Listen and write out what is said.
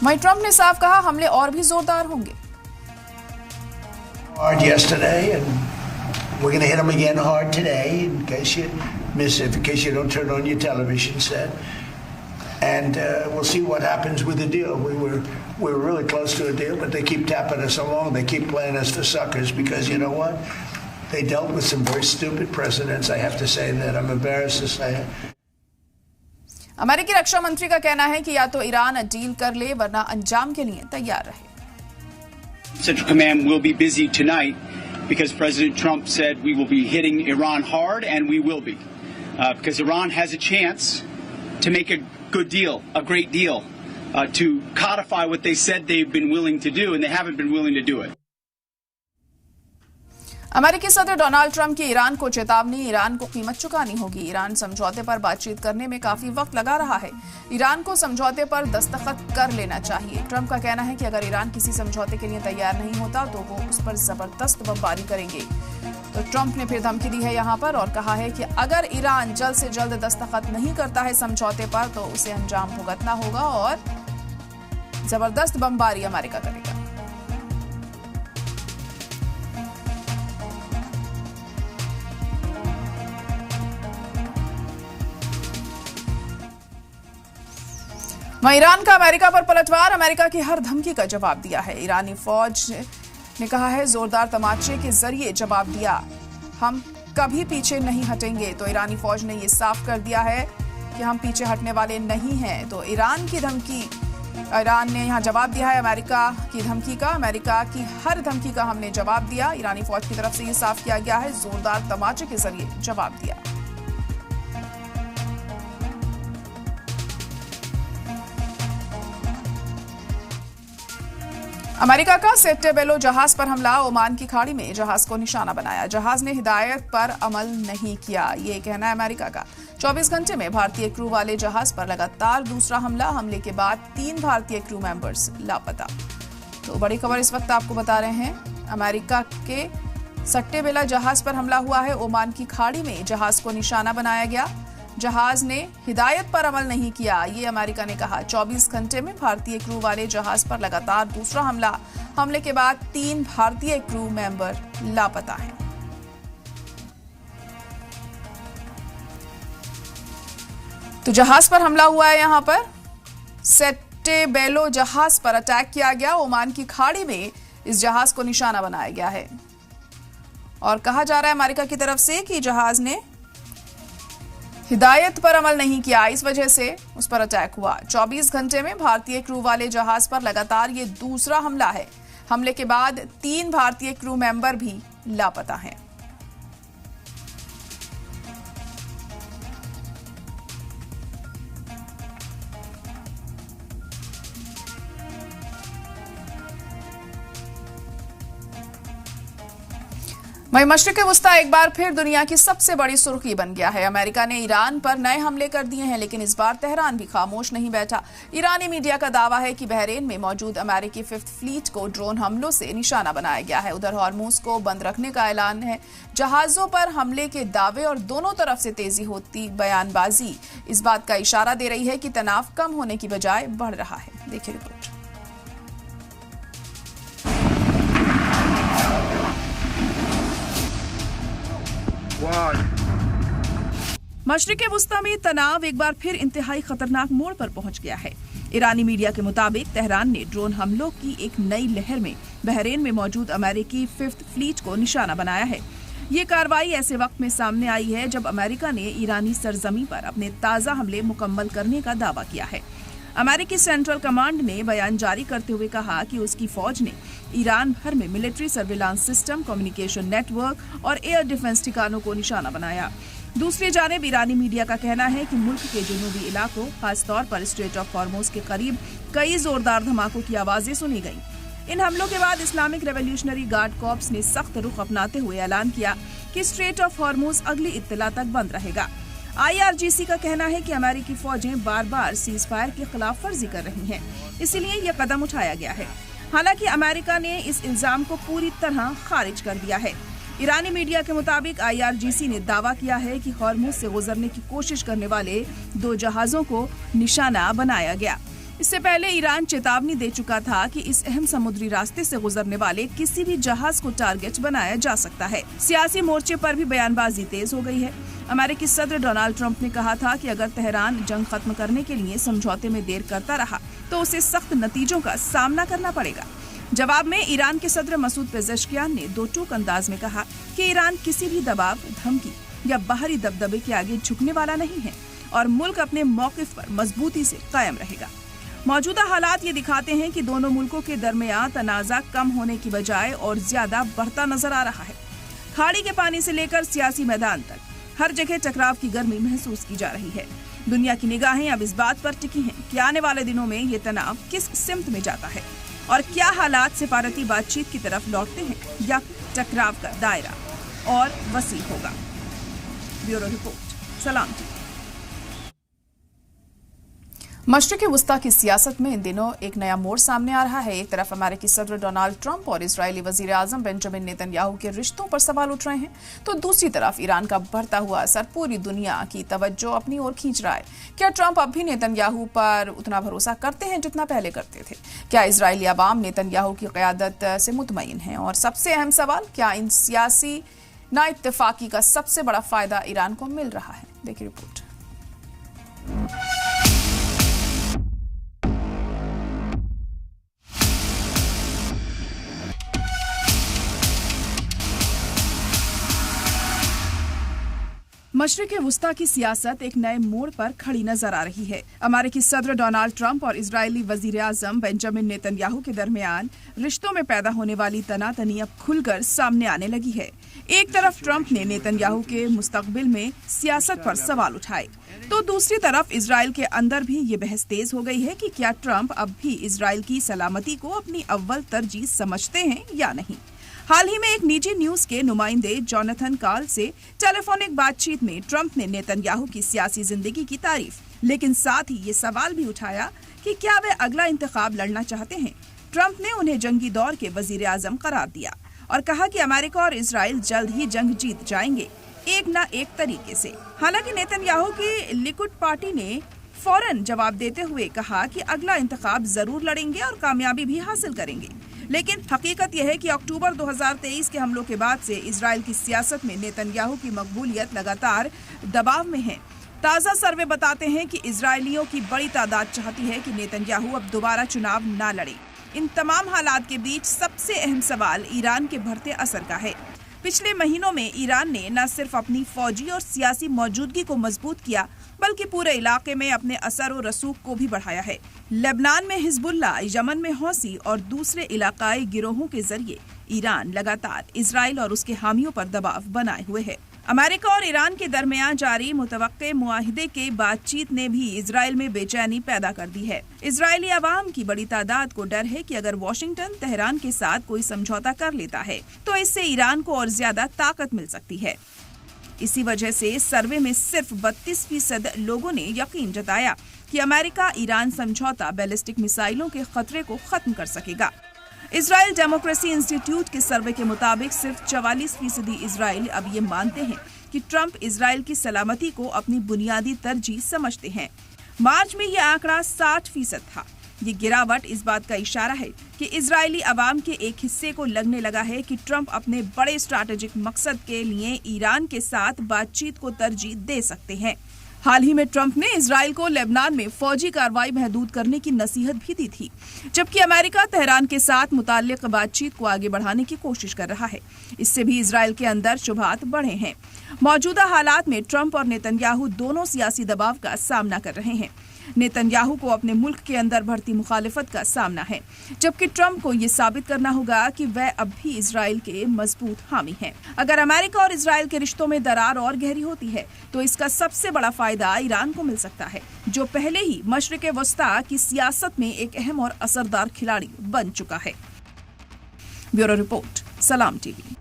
वहीं ट्रंप ने साफ कहा हमले और भी जोरदार होंगे। Hard yesterday, and we're going to hit them again hard today. In case you miss it, in case you don't turn on your television set, and we'll see what happens with the deal. We were really close to a deal, but they keep tapping us along. They keep playing us for suckers because you know what? They dealt with some very stupid presidents. I have to say that. I'm embarrassed to say it. अमेरिकी रक्षा मंत्री का कहना है कि या तो Iran deal कर ले वरना अंजाम के लिए तैयार रहे। Central Command will be busy tonight because President Trump said we will be hitting Iran hard, and we will be. Because Iran has a chance to make a good deal, a great deal, to codify what they said they've been willing to do, and they haven't been willing to do it. अमेरिकी सदर Donald Trump की Iran को चेतावनी, Iran को कीमत चुकानी होगी। Iran समझौते पर बातचीत करने में काफी वक्त लगा रहा है। ईरान को समझौते पर दस्तखत कर लेना चाहिए। ट्रंप का कहना है कि अगर ईरान किसी समझौते के लिए तैयार नहीं होता तो वो उस पर जबरदस्त बमबारी करेंगे। तो ट्रंप ने फिर धमकी दी है यहाँ पर और कहा है कि अगर ईरान जल्द से जल्द दस्तखत नहीं करता है समझौते पर तो उसे अंजाम भुगतना होगा और जबरदस्त बमबारी अमेरिका करेगा। वहीं ईरान का अमेरिका पर पलटवार, अमेरिका की हर धमकी का जवाब दिया है। ईरानी फौज ने कहा है जोरदार तमाचे के जरिए जवाब दिया, हम कभी पीछे नहीं हटेंगे। तो ईरानी फौज ने ये साफ कर दिया है कि हम पीछे हटने वाले नहीं हैं। तो ईरान ने यहां जवाब दिया है अमेरिका की धमकी का। अमेरिका की हर धमकी का हमने जवाब दिया। ईरानी फौज की तरफ से ये साफ किया गया है, जोरदार तमाचे के जरिए जवाब दिया। अमेरिका का सेट्टेबेलो जहाज पर हमला, ओमान की खाड़ी में जहाज को निशाना बनाया। जहाज ने हिदायत पर अमल नहीं किया, ये कहना है अमेरिका का। 24 घंटे में भारतीय क्रू वाले जहाज पर लगातार दूसरा हमला, हमले के बाद 3 भारतीय क्रू मेंबर्स लापता। तो बड़ी खबर इस वक्त आपको बता रहे हैं, अमेरिका के सेट्टेबेलो जहाज पर हमला हुआ है। ओमान की खाड़ी में जहाज को निशाना बनाया गया। जहाज ने हिदायत पर अमल नहीं किया, ये अमेरिका ने कहा। 24 घंटे में भारतीय क्रू वाले जहाज पर लगातार दूसरा हमला, हमले के बाद 3 भारतीय क्रू मेंबर लापता हैं। तो जहाज पर हमला हुआ है, यहां पर सेट्टेबेलो जहाज पर अटैक किया गया। ओमान की खाड़ी में इस जहाज को निशाना बनाया गया है और कहा जा रहा है अमेरिका की तरफ से कि जहाज ने हिदायत पर अमल नहीं किया, इस वजह से उस पर अटैक हुआ। 24 घंटे में भारतीय क्रू वाले जहाज पर लगातार ये दूसरा हमला है। हमले के बाद 3 भारतीय क्रू मेंबर भी लापता हैं। वहीं मशरिक़ वुस्ता एक बार फिर दुनिया की सबसे बड़ी सुर्खी बन गया है। अमेरिका ने ईरान पर नए हमले कर दिए हैं, लेकिन इस बार तेहरान भी खामोश नहीं बैठा। ईरानी मीडिया का दावा है कि बहरीन में मौजूद अमेरिकी 5th फ्लीट को ड्रोन हमलों से निशाना बनाया गया है। उधर हॉर्मुज को बंद रखने का ऐलान है। जहाजों पर हमले के दावे और दोनों तरफ से तेजी होती बयानबाजी इस बात का इशारा दे रही है कि तनाव कम होने की बजाय बढ़ रहा है। देखिए रिपोर्ट। मशरिक़ वुस्ता में तनाव एक बार फिर इंतहाई खतरनाक मोड़ पर पहुंच गया है। ईरानी मीडिया के मुताबिक तेहरान ने ड्रोन हमलों की एक नई लहर में बहरीन में मौजूद अमेरिकी 5th फ्लीट को निशाना बनाया है। ये कार्रवाई ऐसे वक्त में सामने आई है जब अमेरिका ने ईरानी सरजमी पर अपने ताज़ा हमले मुकम्मल करने का दावा किया है। अमेरिकी सेंट्रल कमांड ने बयान जारी करते हुए कहा कि उसकी फौज ने ईरान भर में military surveillance system, communication network और एयर डिफेंस ठिकानों को निशाना बनाया। दूसरी जानिब ईरानी मीडिया का कहना है कि मुल्क के जुनूबी इलाकों, खासतौर पर स्ट्रेट ऑफ हॉर्मुज के करीब कई जोरदार धमाकों की आवाजें सुनी गईं। इन हमलों के बाद इस्लामिक रेवोल्यूशनरी गार्ड कॉर्प्स ने सख्त रुख अपनाते हुए ऐलान किया कि स्ट्रेट ऑफ हॉर्मुज अगली इत्तला तक बंद रहेगा। IRGC का कहना है कि अमेरिकी फौजें बार बार सीज फायर की खिलाफ वर्जी कर रही हैं, इसीलिए यह कदम उठाया गया है। हालांकि अमेरिका ने इस इल्जाम को पूरी तरह खारिज कर दिया है। ईरानी मीडिया के मुताबिक IRGC ने दावा किया है कि हॉर्मुज से गुजरने की कोशिश करने वाले 2 जहाजों को निशाना बनाया गया। इससे पहले ईरान चेतावनी दे चुका था कि इस अहम समुद्री रास्ते से गुजरने वाले किसी भी जहाज को टारगेट बनाया जा सकता है। सियासी मोर्चे पर भी बयानबाजी तेज हो गई है। अमेरिकी सदर डोनाल्ड ट्रंप ने कहा था कि अगर तेहरान जंग खत्म करने के लिए समझौते में देर करता रहा तो उसे सख्त नतीजों का सामना करना पड़ेगा। जवाब में ईरान के सदर मसूद पेजेश्कियान ने दो टूक अंदाज में कहा कि ईरान किसी भी दबाव, धमकी या बाहरी दबदबे के आगे झुकने वाला नहीं है और मुल्क अपने मौकिफ पर मजबूती से कायम रहेगा। मौजूदा हालात ये दिखाते हैं कि दोनों मुल्कों के दरमियान तनाज़ा कम होने की बजाय और ज्यादा बढ़ता नजर आ रहा है। खाड़ी के पानी से लेकर सियासी मैदान तक हर जगह टकराव की गर्मी महसूस की जा रही है। दुनिया की निगाहें अब इस बात पर टिकी हैं कि आने वाले दिनों में ये तनाव किस सिमत में जाता है और क्या हालात सिफारती बातचीत की तरफ लौटते हैं या टकराव का दायरा और वसी होगा। ब्यूरो रिपोर्ट, सलाम टीवी। मशरिक़ वस्ता की सियासत में इन दिनों एक नया मोड़ सामने आ रहा है। एक तरफ अमेरिकी सदर डोनाल्ड ट्रंप और इजरायली वजीर आजम बेंजामिन नेतन्याहू के रिश्तों पर सवाल उठ रहे हैं, तो दूसरी तरफ ईरान का बढ़ता हुआ असर पूरी दुनिया की तवज्जो अपनी ओर खींच रहा है। क्या ट्रंप अब भी नेतन्याहू पर उतना भरोसा करते हैं जितना पहले करते थे? क्या इजरायली अवाम नेतन्याहू की क़यादत से मुतमईन है? और सबसे अहम सवाल, क्या इन सियासी नाइत्तेफाकी का सबसे बड़ा फायदा ईरान को मिल रहा है? देखिए रिपोर्ट। मशरिक़ वस्ता की सियासत एक नए मोड़ पर खड़ी नजर आ रही है। अमेरिकी सदर डोनाल्ड ट्रंप और इजरायली वजीर आजम बेंजामिन नेतन्याहू के दरमियान रिश्तों में पैदा होने वाली तनातनी अब खुलकर सामने आने लगी है। एक तरफ ट्रंप ने नेतन्याहू के मुस्तकबिल में सियासत पर सवाल उठाए, तो दूसरी तरफ इजराइल के अंदर भी ये बहस तेज हो गई है कि क्या ट्रंप अब भी इजराइल की सलामती को अपनी अव्वल तरजीह समझते हैं या नहीं। हाल ही में एक निजी न्यूज के नुमाइंदे जोनाथन काल से टेलीफोनिक बातचीत में ट्रंप ने नेतन्याहू की सियासी जिंदगी की तारीफ, लेकिन साथ ही ये सवाल भी उठाया कि क्या वे अगला इंतखाब लड़ना चाहते हैं। ट्रंप ने उन्हें जंगी दौर के वजीर आजम करार दिया और कहा कि अमेरिका और इजराइल जल्द ही जंग जीत जाएंगे, एक न एक तरीके से। हालांकि नेतन्याहू की लिकुड पार्टी ने फौरन जवाब देते हुए कहा कि अगला इंतखाब जरूर लड़ेंगे और कामयाबी भी हासिल करेंगे। लेकिन हकीकत यह है कि अक्टूबर 2023 के हमलों के बाद से इजराइल की सियासत में नेतन्याहू की मकबूलियत लगातार दबाव में है। ताज़ा सर्वे बताते हैं कि इजरायलियों की बड़ी तादाद चाहती है कि नेतन्याहू अब दोबारा चुनाव न लड़े। इन तमाम हालात के बीच सबसे अहम सवाल ईरान के बढ़ते असर का है। पिछले महीनों में ईरान ने न सिर्फ अपनी फौजी और सियासी मौजूदगी को मजबूत किया, बल्कि पूरे इलाके में अपने असर और रसूख को भी बढ़ाया है। लेबनान में हिजबुल्लाह, यमन में हौसी और दूसरे इलाकाई गिरोहों के जरिए ईरान लगातार इजराइल और उसके हामियों पर दबाव बनाए हुए है। अमेरिका और ईरान के दरमियान जारी मुतवक्के मुआहिदे के बातचीत ने भी इजराइल में बेचैनी पैदा कर दी है। इजरायली अवाम की बड़ी तादाद को डर है कि अगर वॉशिंगटन तेहरान के साथ कोई समझौता कर लेता है तो इससे ईरान को और ज्यादा ताकत मिल सकती है। इसी वजह से सर्वे में सिर्फ 32% लोगों ने यकीन जताया कि अमेरिका ईरान समझौता बैलिस्टिक मिसाइलों के खतरे को खत्म कर सकेगा। इजराइल डेमोक्रेसी इंस्टीट्यूट के सर्वे के मुताबिक सिर्फ 44% इजराइल अब ये मानते हैं कि ट्रंप इजराइल की सलामती को अपनी बुनियादी तरजीह समझते हैं। मार्च में ये आंकड़ा 60% था। ये गिरावट इस बात का इशारा है कि इजरायली अवाम के एक हिस्से को लगने लगा है कि ट्रंप अपने बड़े स्ट्रैटेजिक मकसद के लिए ईरान के साथ बातचीत को तरजीह दे सकते हैं। हाल ही में ट्रंप ने इजराइल को लेबनान में फौजी कार्रवाई महदूद करने की नसीहत भी दी थी, जबकि अमेरिका तेहरान के साथ मुताल्लिक बातचीत को आगे बढ़ाने की कोशिश कर रहा है। इससे भी इजराइल के अंदर शुबहात बढ़े हैं। मौजूदा हालात में ट्रंप और नेतन्याहू दोनों सियासी दबाव का सामना कर रहे हैं। नेतन्याहू को अपने मुल्क के अंदर बढ़ती मुखालिफत का सामना है, जबकि ट्रंप को ये साबित करना होगा कि वह अब भी इजराइल के मजबूत हामी हैं। अगर अमेरिका और इजराइल के रिश्तों में दरार और गहरी होती है तो इसका सबसे बड़ा फायदा ईरान को मिल सकता है, जो पहले ही मशरिक़ वस्ता की सियासत में एक अहम और असरदार खिलाड़ी बन चुका है। ब्यूरो रिपोर्ट, सलाम टीवी।